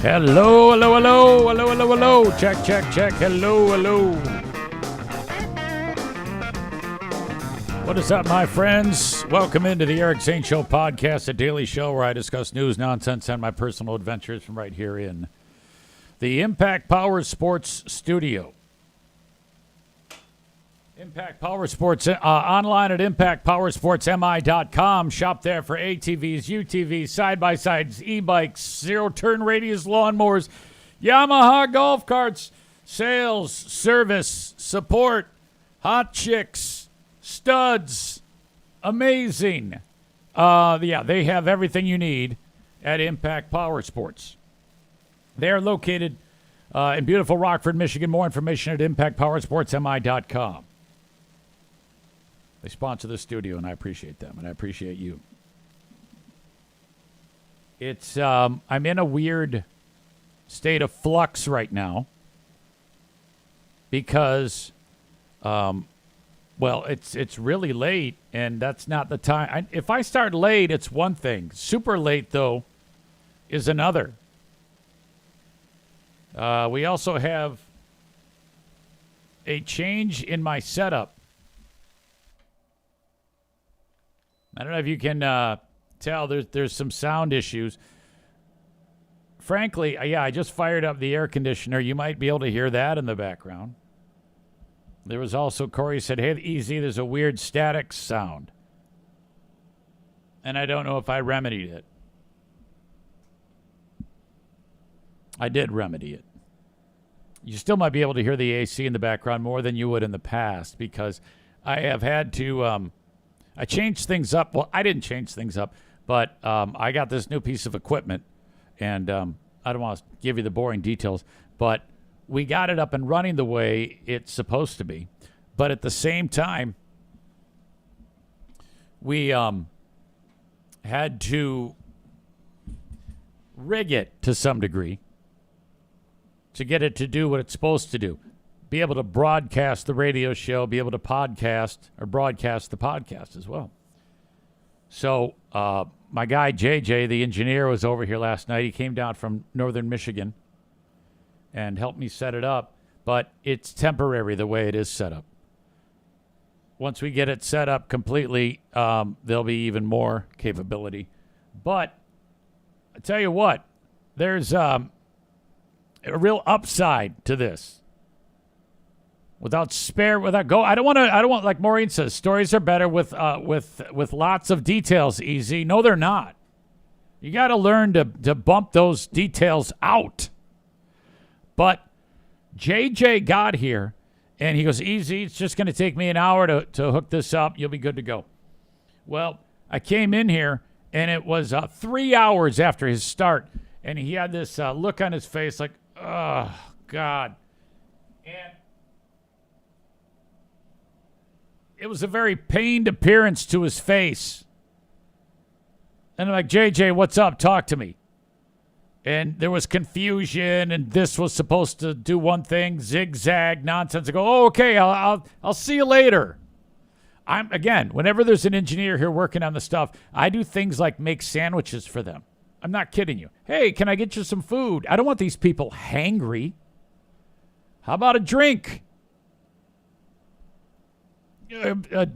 Hello, hello, hello, hello, hello, hello. Check, check, check. Hello, hello. What is up, my friends? Welcome into the Eric Zane Show podcast, a daily show where I discuss news, nonsense, and my personal adventures from right here in the Impact Power Sports studio. Impact Power Sports, online at impactpowersportsmi.com. Shop there for ATVs, UTVs, side-by-sides, e-bikes, zero-turn radius lawnmowers, Yamaha golf carts, sales, service, support, hot chicks, studs. Amazing. They have everything you need at Impact Power Sports. They're located in beautiful Rockford, Michigan. More information at impactpowersportsmi.com. They sponsor the studio, and I appreciate them, and I appreciate you. It's I'm in a weird state of flux right now because, it's really late, and that's not the time. If I start late, it's one thing. Super late, though, is another. We also have a change in my setup. I don't know if you can tell. There's some sound issues. Frankly, I just fired up the air conditioner. You might be able to hear that in the background. There was also, Corey said, hey, easy, there's a weird static sound. And I don't know if I remedied it. I did remedy it. You still might be able to hear the AC in the background more than you would in the past because I have had to... I changed things up. Well, I didn't change things up, but I got this new piece of equipment, and I don't want to give you the boring details, but we got it up and running the way it's supposed to be. But at the same time, we had to rig it to some degree to get it to do what it's supposed to do. Be able to broadcast the radio show, be able to podcast or broadcast the podcast as well. So my guy, JJ, the engineer, was over here last night. He came down from northern Michigan and helped me set it up. But it's temporary the way it is set up. Once we get it set up completely, there'll be even more capability. But I tell you what, there's a real upside to this. I don't want, like Maureen says, stories are better with lots of details, easy. No, they're not. You got to learn to bump those details out. But JJ got here, and he goes, easy, it's just going to take me an hour to hook this up. You'll be good to go. Well, I came in here, and it was 3 hours after his start, and he had this look on his face like, oh, God. And it was a very pained appearance to his face. And I'm like, JJ, what's up? Talk to me. And there was confusion, and this was supposed to do one thing, zigzag, nonsense. I go, oh, okay, I'll see you later. Whenever there's an engineer here working on the stuff, I do things like make sandwiches for them. I'm not kidding you. Hey, can I get you some food? I don't want these people hangry. How about a drink?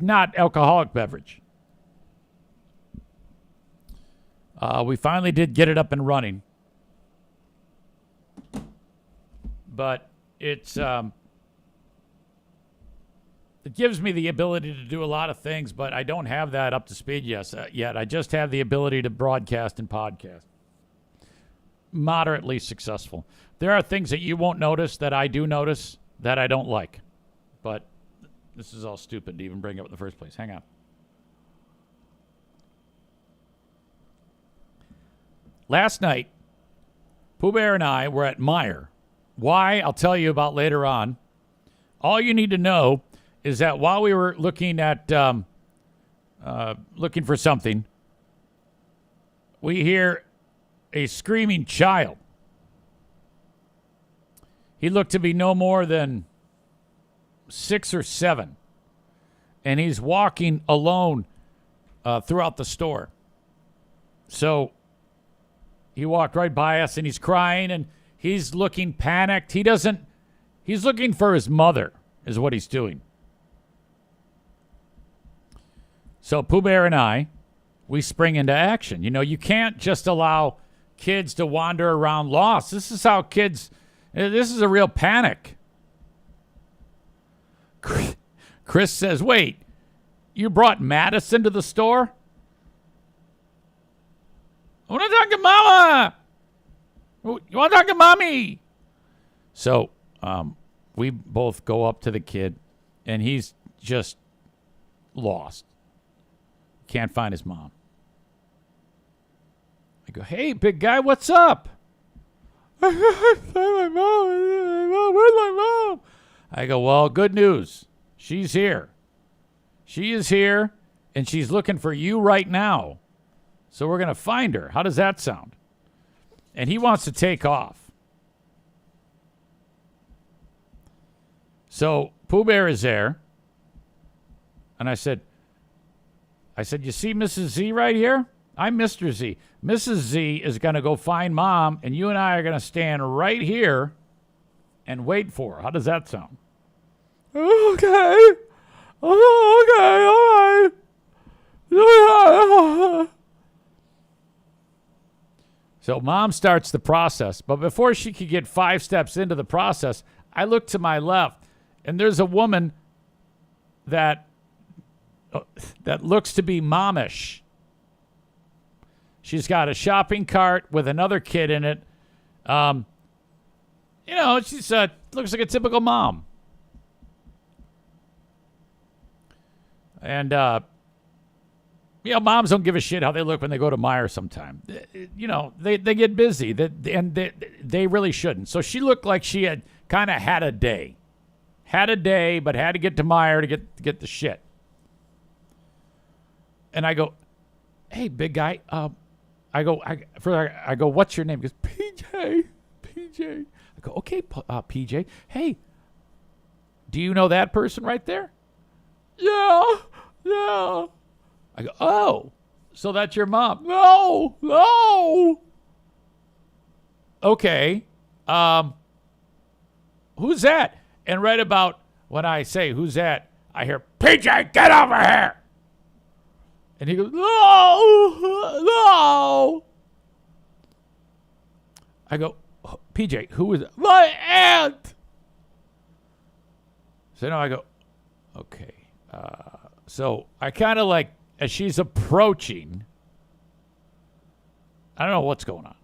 Not alcoholic beverage. We finally did get it up and running. But it gives me the ability to do a lot of things, but I don't have that up to speed yet. I just have the ability to broadcast and podcast. Moderately successful. There are things that you won't notice that I do notice that I don't like. But this is all stupid to even bring up in the first place. Hang on. Last night, Pooh Bear and I were at Meijer. Why? I'll tell you about later on. All you need to know is that while we were looking for something, we hear a screaming child. He looked to be no more than 6 or 7, and he's walking alone throughout the store. So he walked right by us and he's crying and he's looking panicked. He's looking for his mother is what he's doing. So Pooh Bear and I, we spring into action. You know, you can't just allow kids to wander around lost. This is how kids, this is a real panic. Chris says, wait, you brought Madison to the store? I want to talk to Mama. You want to talk to Mommy? So we both go up to the kid, and he's just lost. Can't find his mom. I go, hey, big guy, what's up? I can't find my mom. Where's my mom? I go, well, good news. She's here. She is here, and she's looking for you right now. So we're going to find her. How does that sound? And he wants to take off. So Pooh Bear is there. And I said, you see Mrs. Z right here? I'm Mr. Z. Mrs. Z is going to go find Mom, and you and I are going to stand right here and wait for her. How does that sound? Okay. Oh, okay, all right. So Mom starts the process, but before she could get 5 steps into the process, I look to my left, and there's a woman that looks to be momish. She's got a shopping cart with another kid in it. She's looks like a typical mom. And, moms don't give a shit how they look when they go to Meijer sometime. They get busy, they really shouldn't. So she looked like she had kind of had a day. But had to get to Meijer to get the shit. And I go, hey, big guy. I go, what's your name? He goes, PJ. I go, okay, PJ. Hey, do you know that person right there? Yeah. I go, oh, so that's your mom? No. Okay. Who's that? And right about when I say, who's that? I hear, PJ, get over here. And he goes, no. I go, PJ, who is it? My aunt. So now I go, okay. So I kind of like, as she's approaching, I don't know what's going on,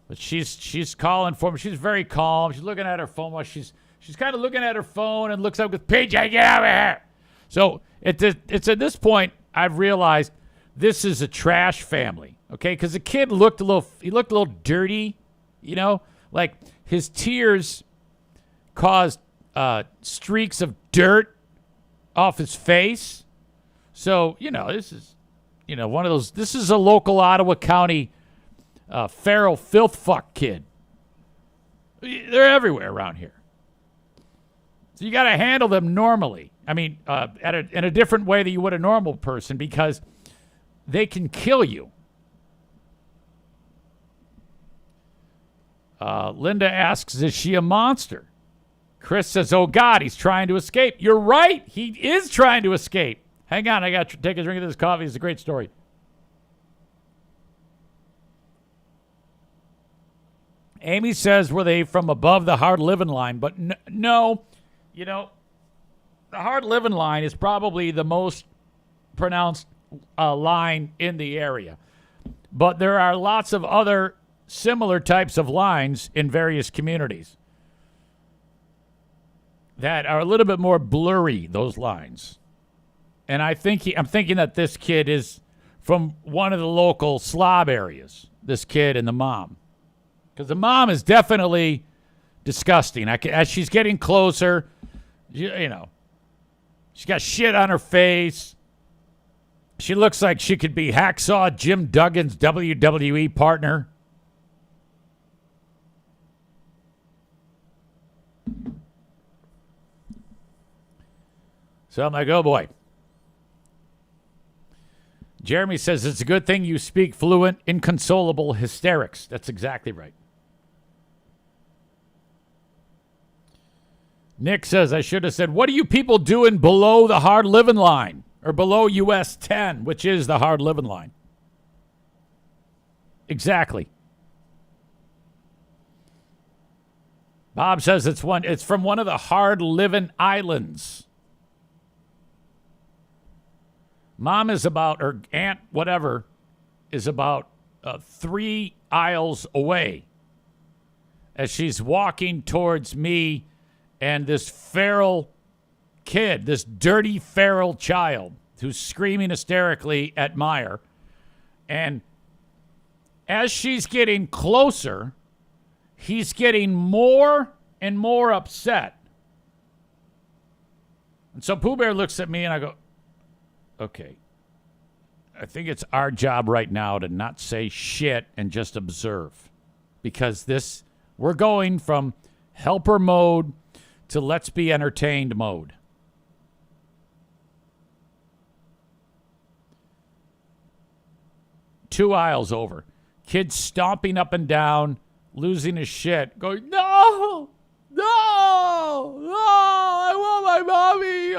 but she's calling for me. She's very calm. She's looking at her phone while she's kind of looking at her phone and looks up with PJ, get over here. So it's at this point I've realized this is a trash family, okay? Because the kid looked a little dirty, like his tears caused streaks of dirt off his face. So, this is, one of those, this is a local Ottawa County feral filth fuck kid. They're everywhere around here. So you got to handle them normally. I mean, in a different way than you would a normal person, because they can kill you. Linda asks, is she a monster? Chris says, oh, God, he's trying to escape. You're right. He is trying to escape. Hang on. I got to take a drink of this coffee. It's a great story. Amy says, were they from above the hard living line? But no. The hard living line is probably the most pronounced line in the area. But there are lots of other similar types of lines in various communities that are a little bit more blurry, those lines. And I'm thinking that this kid is from one of the local slob areas, this kid and the mom. Because the mom is definitely disgusting. As she's getting closer, she's got shit on her face. She looks like she could be Hacksaw Jim Duggan's WWE partner. So I'm like, oh boy. Jeremy says it's a good thing you speak fluent, inconsolable hysterics. That's exactly right. Nick says, I should have said, what are you people doing below the hard living line? Or below US 10, which is the hard living line. Exactly. Bob says it's from one of the hard living islands. Mom is about, or aunt, whatever, is about 3 aisles away as she's walking towards me and this feral kid, this dirty feral child who's screaming hysterically at Meyer. And as she's getting closer, he's getting more and more upset. And so Pooh Bear looks at me and I go, okay, I think it's our job right now to not say shit and just observe. Because we're going from helper mode to let's be entertained mode. Two aisles over. Kid stomping up and down, losing his shit, going, no, I want my mommy.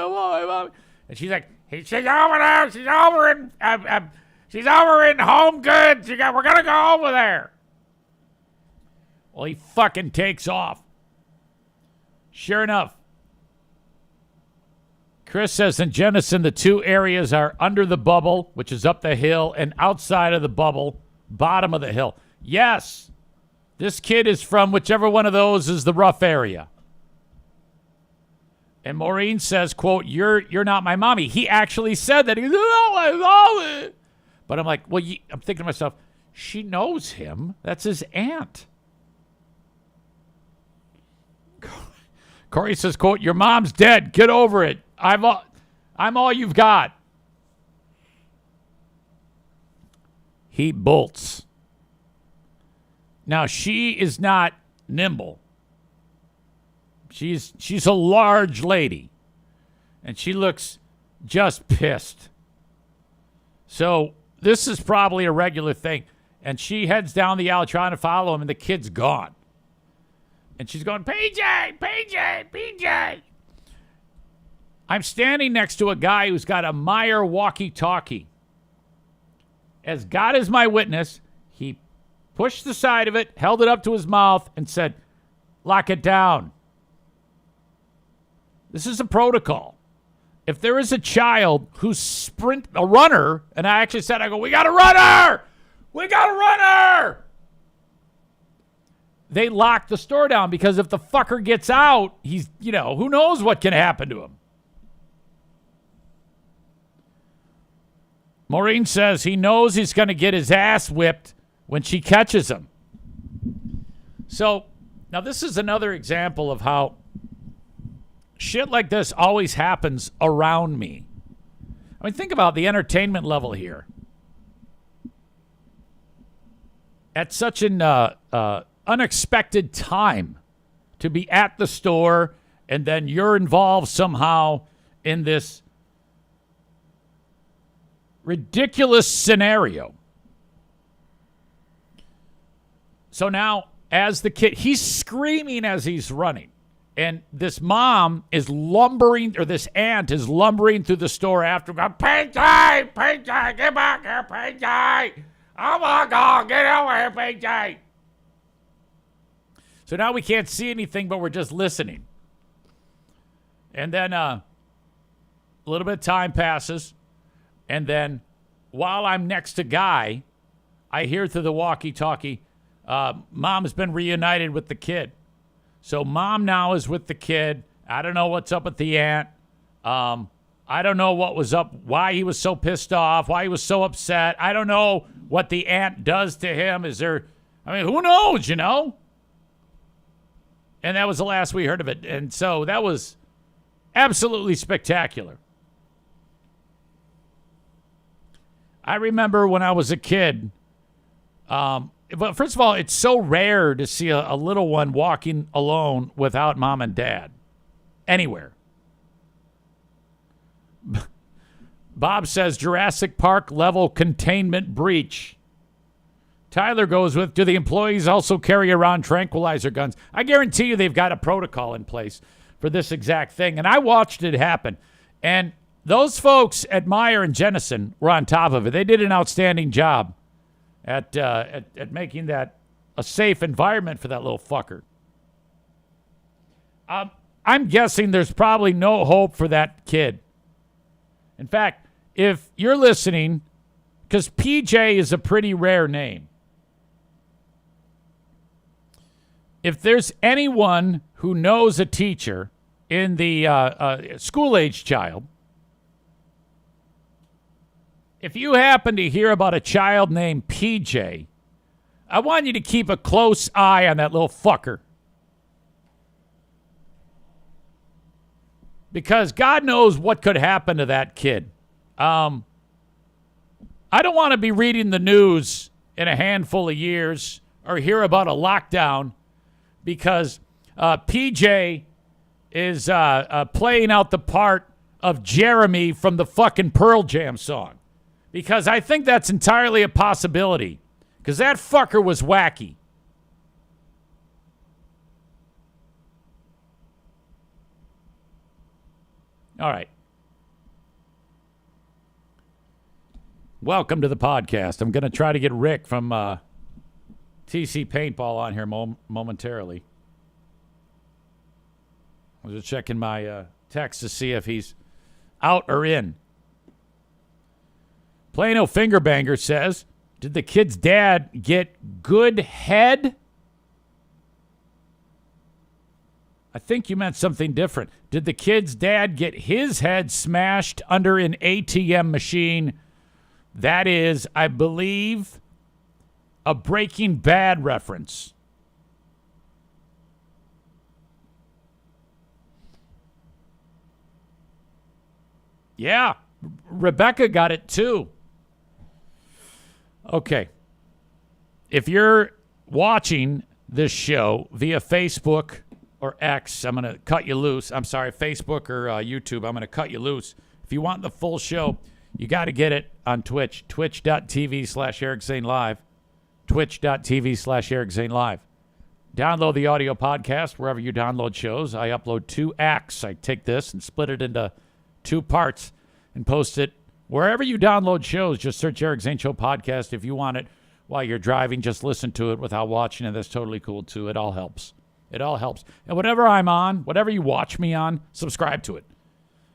And she's like, she's over there. She's over in Home Goods. We're going to go over there. Well, he fucking takes off. Sure enough, Chris says in Jennison, the 2 areas are under the bubble, which is up the hill, and outside of the bubble, bottom of the hill. Yes, this kid is from whichever one of those is the rough area. And Maureen says, quote, you're not my mommy. He actually said that. He's not my mommy. But I'm like, well, I'm thinking to myself, she knows him. That's his aunt. Corey says, quote, your mom's dead. Get over it. I'm all you've got. He bolts. Now, she is not nimble. She's a large lady. And she looks just pissed. So this is probably a regular thing. And she heads down the aisle trying to follow him, and the kid's gone. And she's going, PJ. I'm standing next to a guy who's got a Meyer walkie-talkie. As God is my witness, he pushed the side of it, held it up to his mouth, and said, lock it down. This is a protocol. If there is a child who's a runner, and I actually said, we got a runner! We got a runner! They lock the store down because if the fucker gets out, he's, who knows what can happen to him. Maureen says he knows he's going to get his ass whipped when she catches him. So, now this is another example of how shit like this always happens around me. I mean, think about the entertainment level here. At such an unexpected time to be at the store, and then you're involved somehow in this ridiculous scenario. So now, as the kid, he's screaming as he's running. And this mom is lumbering, or this aunt is lumbering through the store after him. PJ, get back here, PJ. Oh my God, get over here, PJ. So now we can't see anything, but we're just listening. And then a little bit of time passes. And then while I'm next to Guy, I hear through the walkie-talkie, Mom's been reunited with the kid. So Mom now is with the kid. I don't know what's up with the aunt. I don't know what was up, why he was so pissed off, why he was so upset. I don't know what the aunt does to him. Who knows, And that was the last we heard of it. And so that was absolutely spectacular. I remember when I was a kid, but first of all, it's so rare to see a little one walking alone without mom and dad anywhere. Bob says Jurassic Park level containment breach. Tyler goes with, do the employees also carry around tranquilizer guns? I guarantee you they've got a protocol in place for this exact thing. And I watched it happen. And those folks at Meyer and Jennison were on top of it. They did an outstanding job at making that a safe environment for that little fucker. I'm guessing there's probably no hope for that kid. In fact, if you're listening, because PJ is a pretty rare name, if there's anyone who knows a teacher in the school-age child, if you happen to hear about a child named PJ, I want you to keep a close eye on that little fucker. Because God knows what could happen to that kid. I don't want to be reading the news in a handful of years or hear about a lockdown because PJ is playing out the part of Jeremy from the fucking Pearl Jam song. Because I think that's entirely a possibility. Because that fucker was wacky. All right. Welcome to the podcast. I'm going to try to get Rick from TC Paintball on here momentarily. I was just checking my text to see if he's out or in. Plano Fingerbanger says, did the kid's dad get good head? I think you meant something different. Did the kid's dad get his head smashed under an ATM machine? That is, I believe, a Breaking Bad reference. Yeah, Rebecca got it too. Okay. If you're watching this show via Facebook or X, I'm going to cut you loose. I'm sorry, Facebook or YouTube, I'm going to cut you loose. If you want the full show, you got to get it on Twitch, twitch.tv/Eric Zane Live, twitch.tv/Eric Zane Live. Download the audio podcast wherever you download shows. I upload 2 acts. I take this and split it into 2 parts and post it wherever you download shows. Just search Eric Zane Show Podcast. If you want it while you're driving, just listen to it without watching it. That's totally cool, too. It all helps. It all helps. And whatever I'm on, whatever you watch me on, subscribe to it.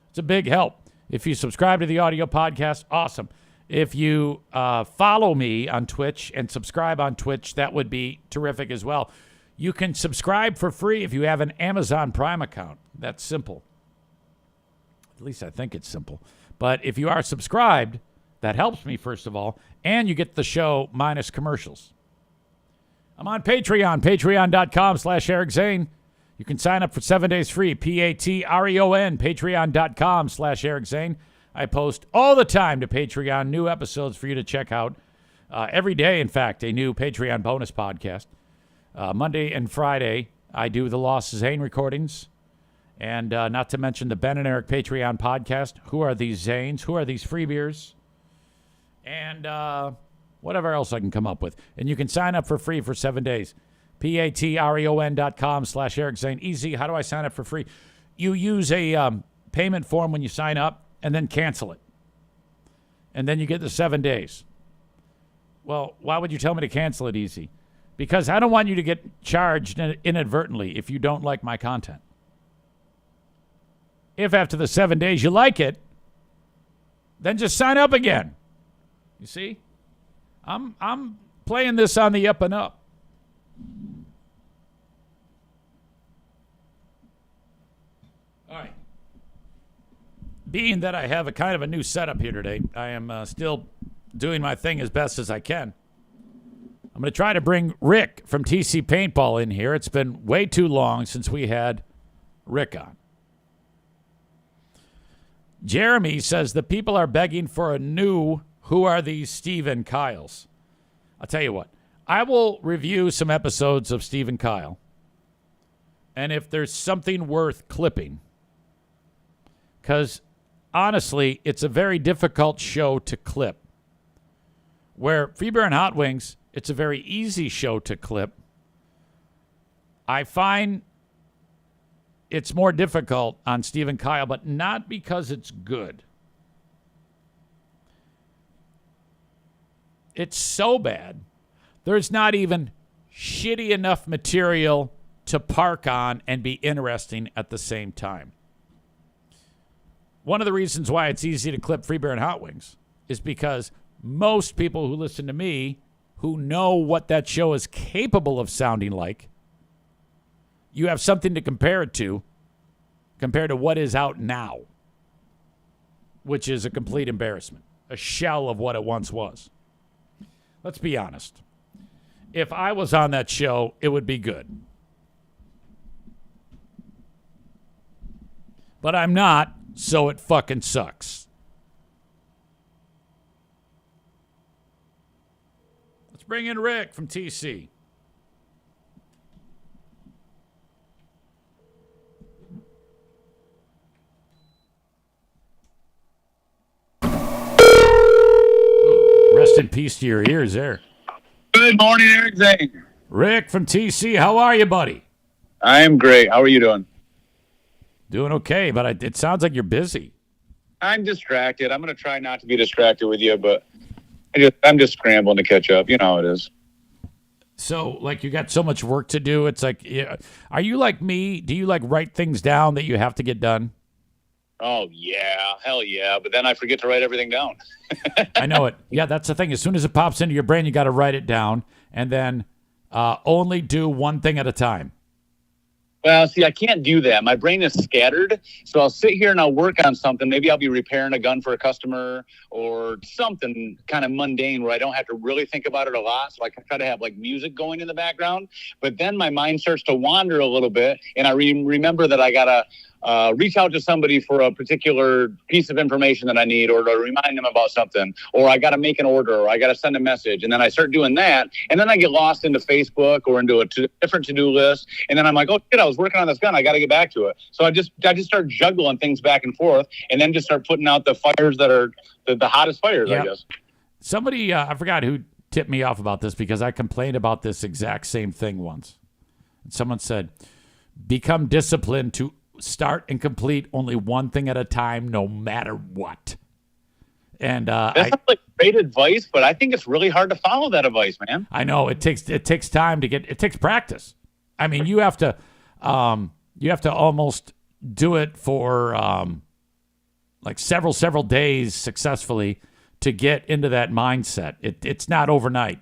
It's a big help. If you subscribe to the audio podcast, awesome. If you follow me on Twitch and subscribe on Twitch, that would be terrific as well. You can subscribe for free if you have an Amazon Prime account. That's simple. At least I think it's simple. But if you are subscribed, that helps me, first of all, and you get the show minus commercials. I'm on Patreon, patreon.com/Eric Zane. You can sign up for 7 days free, Patreon, patreon.com/Eric Zane. I post all the time to Patreon new episodes for you to check out. Every day, in fact, a new Patreon bonus podcast. Monday and Friday, I do the Lost Zane recordings. And not to mention the Ben and Eric Patreon podcast. Who are these Zanes? Who are these freebeers? And whatever else I can come up with. And you can sign up for free for 7 days. patreon.com/Eric Zane. Easy. How do I sign up for free? You use a payment form when you sign up and then cancel it. And then you get the 7 days. Well, why would you tell me to cancel it easy? Because I don't want you to get charged inadvertently if you don't like my content. If after the 7 days you like it, then just sign up again. You see? I'm playing this on the up and up. All right. Being that I have a kind of a new setup here today, I am still doing my thing as best as I can. I'm going to try to bring Rick from TC Paintball in here. It's been way too long since we had Rick on. Jeremy says the people are begging for a new Who Are These Steve and Kyles? I'll tell you what. I will review some episodes of Steve and Kyle. And if there's something worth clipping, because honestly, it's a very difficult show to clip. Where Pooh Bear and Hot Wings, it's a very easy show to clip. I find it's more difficult on Steve and Kyle, but not because it's good. It's so bad, there's not even shitty enough material to park on and be interesting at the same time. One of the reasons why it's easy to clip Pooh Bear and Hot Wings is because most people who listen to me, who know what that show is capable of sounding like, you have something to compare it to, compared to what is out now, which is a complete embarrassment, a shell of what it once was. Let's be honest. If I was on that show, it would be good. But I'm not, so it fucking sucks. Let's bring in Rick from TC. Rest in peace to your ears there. Good morning, Eric Zane. Rick from TC, how are you, buddy? I am great. How are you doing? Doing okay, but it sounds like you're busy. I'm distracted. I'm going to try not to be distracted with you, but I'm just scrambling to catch up. You know how it is. So, like, you got so much work to do. It's like, yeah. Are you like me? Do you, like, write things down that you have to get done? Oh, yeah. Hell yeah. But then I forget to write everything down. I know it. Yeah, that's the thing. As soon as it pops into your brain, you got to write it down and then only do one thing at a time. Well, see, I can't do that. My brain is scattered. So I'll sit here and I'll work on something. Maybe I'll be repairing a gun for a customer or something kind of mundane where I don't have to really think about it a lot. So I can try to have like music going in the background. But then my mind starts to wander a little bit. And I remember that I got to reach out to somebody for a particular piece of information that I need, or to remind them about something, or I got to make an order, or I got to send a message. And then I start doing that. And then I get lost into Facebook or into a different to-do list. And then I'm like, oh shit, I was working on this gun. I got to get back to it. So I just start juggling things back and forth, and then just start putting out the fires that are the hottest fires, yep. I guess. Somebody, I forgot who tipped me off about this, because I complained about this exact same thing once. And someone said, become disciplined to start and complete only one thing at a time, no matter what. And that sounds like great advice, but I think it's really hard to follow that advice, man. I know it takes time to get. It takes practice. I mean, you have to almost do it for like several days successfully to get into that mindset. It's not overnight.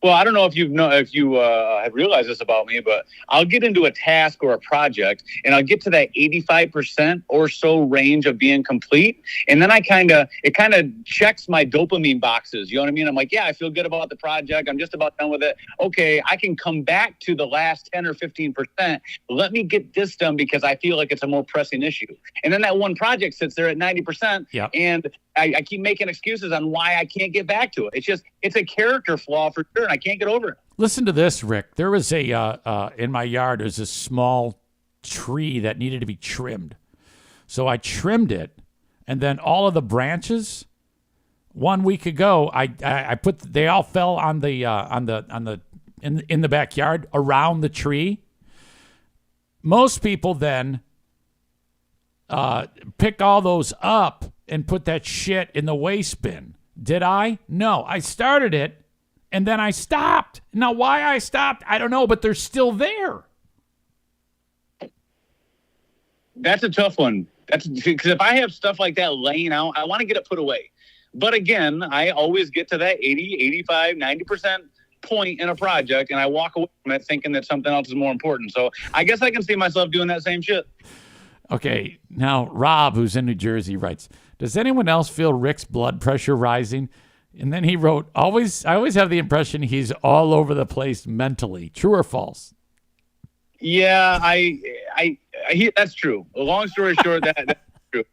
Well, I don't know if you have realized this about me, but I'll get into a task or a project, and I'll get to that 85% or so range of being complete, and then it kind of checks my dopamine boxes. You know what I mean? I'm like, yeah, I feel good about the project. I'm just about done with it. Okay, I can come back to the last 10 or 15%. Let me get this done because I feel like it's a more pressing issue. And then that one project sits there at 90%, yep. And I keep making excuses on why I can't get back to it. It's a character flaw for sure, and I can't get over it. Listen to this, Rick. There was in my yard, there's a small tree that needed to be trimmed. So I trimmed it, and then all of the branches, 1 week ago, they all fell on the in the backyard around the tree. Most people then pick all those up and put that shit in the waste bin. Did I? No. I started it, and then I stopped. Now, why I stopped, I don't know, but they're still there. That's a tough one. That's because if I have stuff like that laying out, I want to get it put away. But again, I always get to that 80, 85, 90% point in a project, and I walk away from it thinking that something else is more important. So I guess I can see myself doing that same shit. Okay, now Rob, who's in New Jersey, writes, does anyone else feel Rick's blood pressure rising? And then he wrote, I always have the impression he's all over the place mentally. True or false? Yeah, that's true. Long story short, that's true.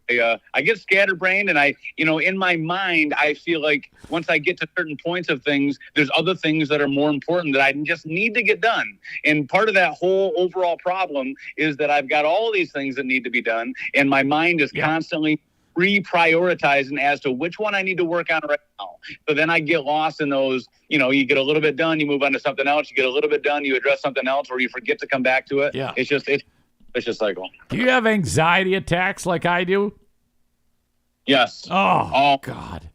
I get scatterbrained, and in my mind, I feel like once I get to certain points of things, there's other things that are more important that I just need to get done. And part of that whole overall problem is that I've got all these things that need to be done, and my mind is constantly reprioritizing as to which one I need to work on right now. So then I get lost in those, you get a little bit done, you move on to something else, you get a little bit done, you address something else, or you forget to come back to it. Yeah. It's a vicious cycle. Do you have anxiety attacks like I do? Yes. Oh, God.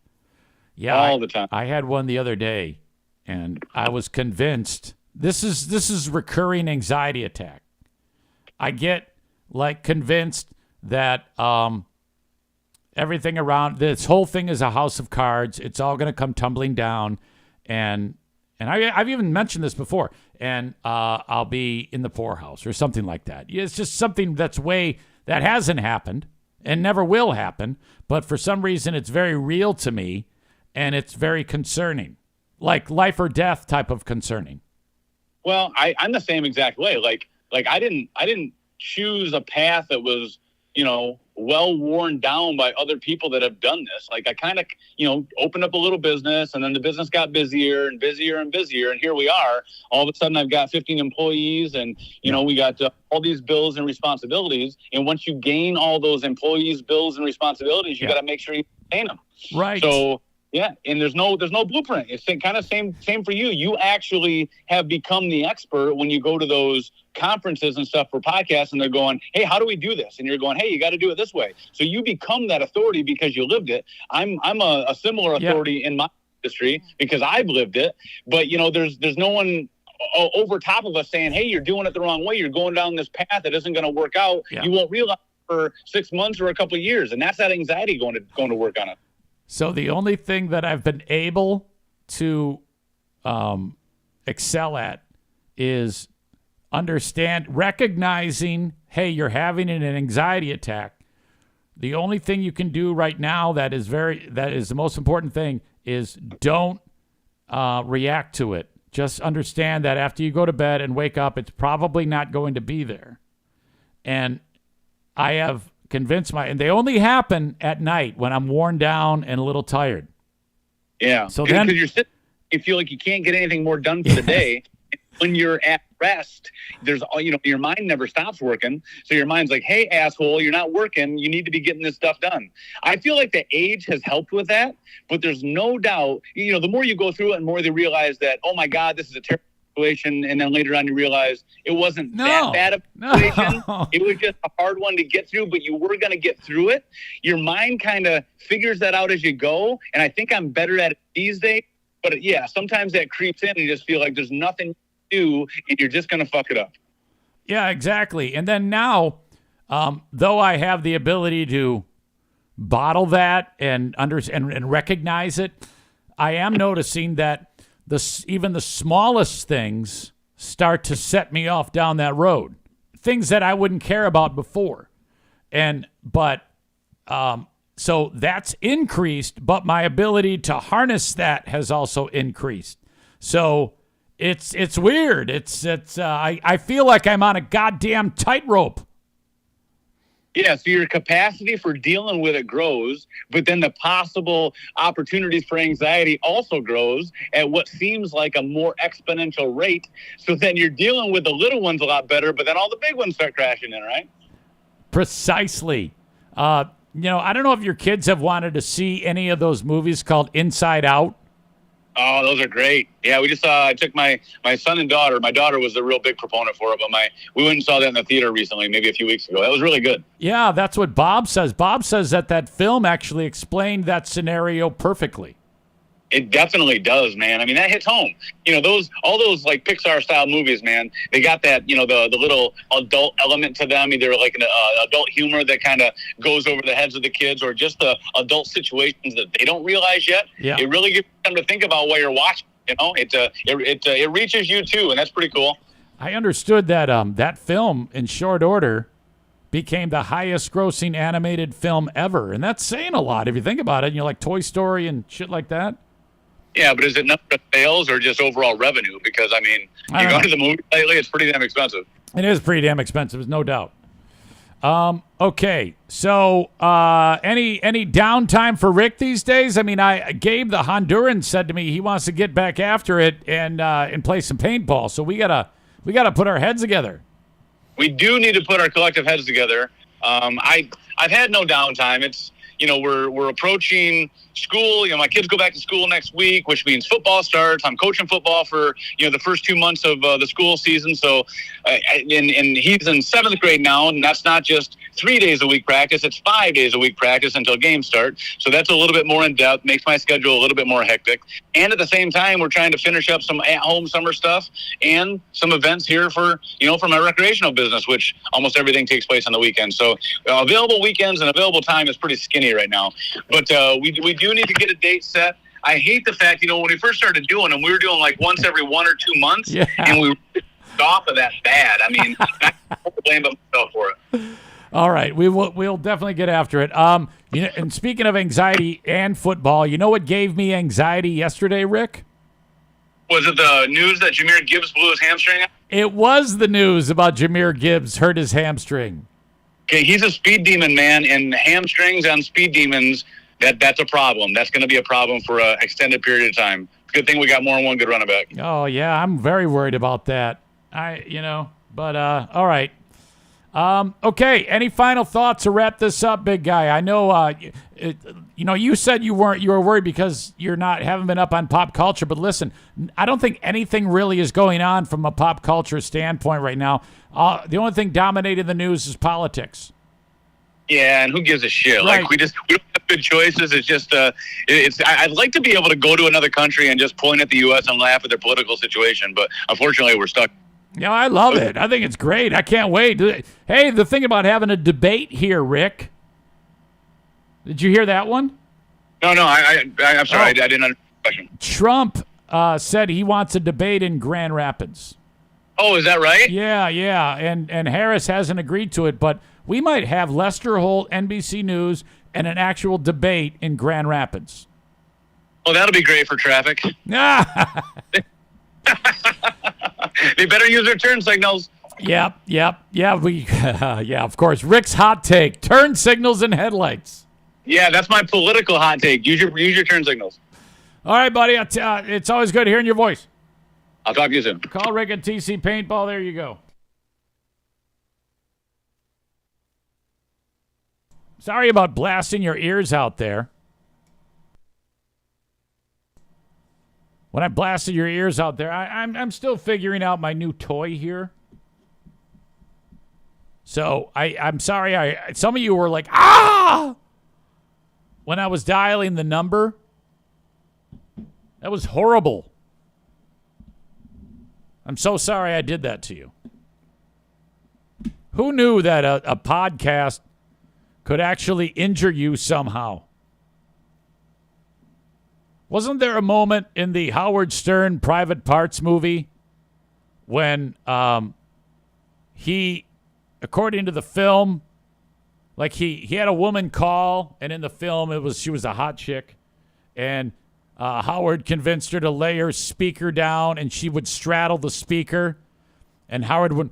Yeah. All the time. I had one the other day, and I was convinced this is recurring anxiety attack. I get convinced that everything around this whole thing is a house of cards. It's all going to come tumbling down, and I've even mentioned this before. And I'll be in the poorhouse or something like that. It's just something that hasn't happened and never will happen. But for some reason, it's very real to me, and it's very concerning, like life or death type of concerning. Well, I'm the same exact way. Like I didn't choose a path that was, well worn down by other people that have done this. Like I kind of, opened up a little business, and then the business got busier and busier and busier. And here we are. All of a sudden I've got 15 employees, and, we got all these bills and responsibilities. And once you gain all those employees, bills and responsibilities, you got to make sure you maintain them. Right. So, yeah, and there's no blueprint. It's kind of same for you. You actually have become the expert when you go to those conferences and stuff for podcasts, and they're going, "Hey, how do we do this?" And you're going, "Hey, you got to do it this way." So you become that authority because you lived it. I'm a similar authority in my industry because I've lived it. But there's no one over top of us saying, "Hey, you're doing it the wrong way. You're going down this path that isn't going to work out." Yeah. You won't realize for 6 months or a couple of years, and that's that anxiety going to work on it. So the only thing that I've been able to excel at is recognizing, hey, you're having an anxiety attack. The only thing you can do right now that is the most important thing is don't react to it. Just understand that after you go to bed and wake up, it's probably not going to be there. And I have convinced and they only happen at night when I'm worn down and a little tired. Yeah. So then you feel like you can't get anything more done for the day. When you're at rest, there's your mind never stops working. So your mind's like, "Hey, asshole, you're not working. You need to be getting this stuff done." I feel like the age has helped with that, but there's no doubt, the more you go through it, the more they realize that, oh my God, this is a terrible situation. And then later on you realize it wasn't that bad of a situation. No. It was just a hard one to get through, but you were going to get through it. Your mind kind of figures that out as you go. And I think I'm better at it these days. But yeah, sometimes that creeps in and you just feel like there's nothing to do and you're just going to fuck it up. Yeah, exactly. And then now, though I have the ability to bottle that and recognize it, I am noticing that even the smallest things start to set me off down that road. Things that I wouldn't care about before. So that's increased, but my ability to harness that has also increased. So it's weird. I feel like I'm on a goddamn tightrope. Yeah, so your capacity for dealing with it grows, but then the possible opportunities for anxiety also grows at what seems like a more exponential rate. So then you're dealing with the little ones a lot better, but then all the big ones start crashing in, right? Precisely. I don't know if your kids have wanted to see any of those movies called Inside Out. Oh, those are great. Yeah, we just I took my son and daughter. My daughter was a real big proponent for it, but we went and saw that in the theater recently, maybe a few weeks ago. That was really good. Yeah, that's what Bob says. Bob says that film actually explained that scenario perfectly. It definitely does, man. I mean, that hits home. All those like Pixar style movies, man, they got that, the little adult element to them, either like an adult humor that kind of goes over the heads of the kids or just the adult situations that they don't realize yet. Yeah. It really gives them to think about while you're watching. It reaches you too, and that's pretty cool. I understood that that film in short order became the highest grossing animated film ever. And that's saying a lot if you think about it. Like Toy Story and shit like that. Yeah, but is it number of sales or just overall revenue? Because, you go to the movie lately, it's pretty damn expensive. It is pretty damn expensive, there's no doubt. Okay, so any downtime for Rick these days? Gabe the Honduran said to me he wants to get back after it and play some paintball. So we gotta put our heads together. We do need to put our collective heads together. I've had no downtime. It's we're approaching school. My kids go back to school next week, which means football starts. I'm coaching football for the first 2 months of the school season. So, and he's in 7th grade now, and that's not just 3 days a week practice; it's 5 days a week practice until games start. So that's a little bit more in depth, makes my schedule a little bit more hectic. And at the same time, we're trying to finish up some at-home summer stuff and some events here for my recreational business, which almost everything takes place on the weekend. So available weekends and available time is pretty skinny right now. But we do need to get a date set. I hate the fact, when we first started doing them, we were doing like once every 1 or 2 months, yeah. And we were off of that bad. I mean, I can't blame myself for it. All right, we'll definitely get after it. And speaking of anxiety and football, you know what gave me anxiety yesterday, Rick? Was it the news that Jahmyr Gibbs blew his hamstring out? It was the news about Jahmyr Gibbs hurt his hamstring. Okay, he's a speed demon, man, and hamstrings on speed demons, that's a problem. That's going to be a problem for an extended period of time. Good thing we got more than one good running back. Oh, yeah, I'm very worried about that. But all right. Okay, any final thoughts to wrap this up, big guy? I know, you said you were worried because haven't been up on pop culture, but listen, I don't think anything really is going on from a pop culture standpoint right now. The only thing dominating the news is politics. Yeah, and who gives a shit? Right. Like we don't have good choices. It's just I'd like to be able to go to another country and just point at the U.S. and laugh at their political situation, but unfortunately we're stuck. Yeah, I love it. I think it's great. I can't wait. Hey, the thing about having a debate here, Rick. Did you hear that one? No, I'm sorry. I didn't understand the question. Trump said he wants a debate in Grand Rapids. Oh, is that right? Yeah. And Harris hasn't agreed to it, but we might have Lester Holt, NBC News, and an actual debate in Grand Rapids. Oh, that'll be great for traffic. They better use their turn signals. Yep. Yeah, of course. Rick's hot take: turn signals and headlights. Yeah, that's my political hot take. Use your turn signals. All right, buddy. It's always good hearing your voice. I'll talk to you soon. Call Rick at TC Paintball. There you go. Sorry about blasting your ears out there. When I blasted your ears out there, I'm still figuring out my new toy here. So I'm sorry. Some of you were like, ah! When I was dialing the number. That was horrible. I'm so sorry I did that to you. Who knew that a podcast could actually injure you somehow? Wasn't there a moment in the Howard Stern Private Parts movie when he, according to the film, like he had a woman call, and in the film she was a hot chick, and Howard convinced her to lay her speaker down, and she would straddle the speaker, and Howard would,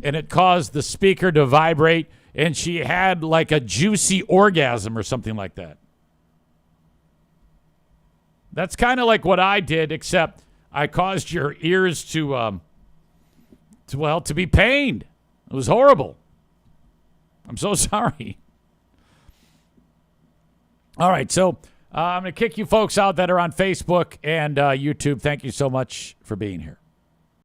and it caused the speaker to vibrate, and she had like a juicy orgasm or something like that. That's kind of like what I did, except I caused your ears to be pained. It was horrible. I'm so sorry. All right, so I'm going to kick you folks out that are on Facebook and YouTube. Thank you so much for being here.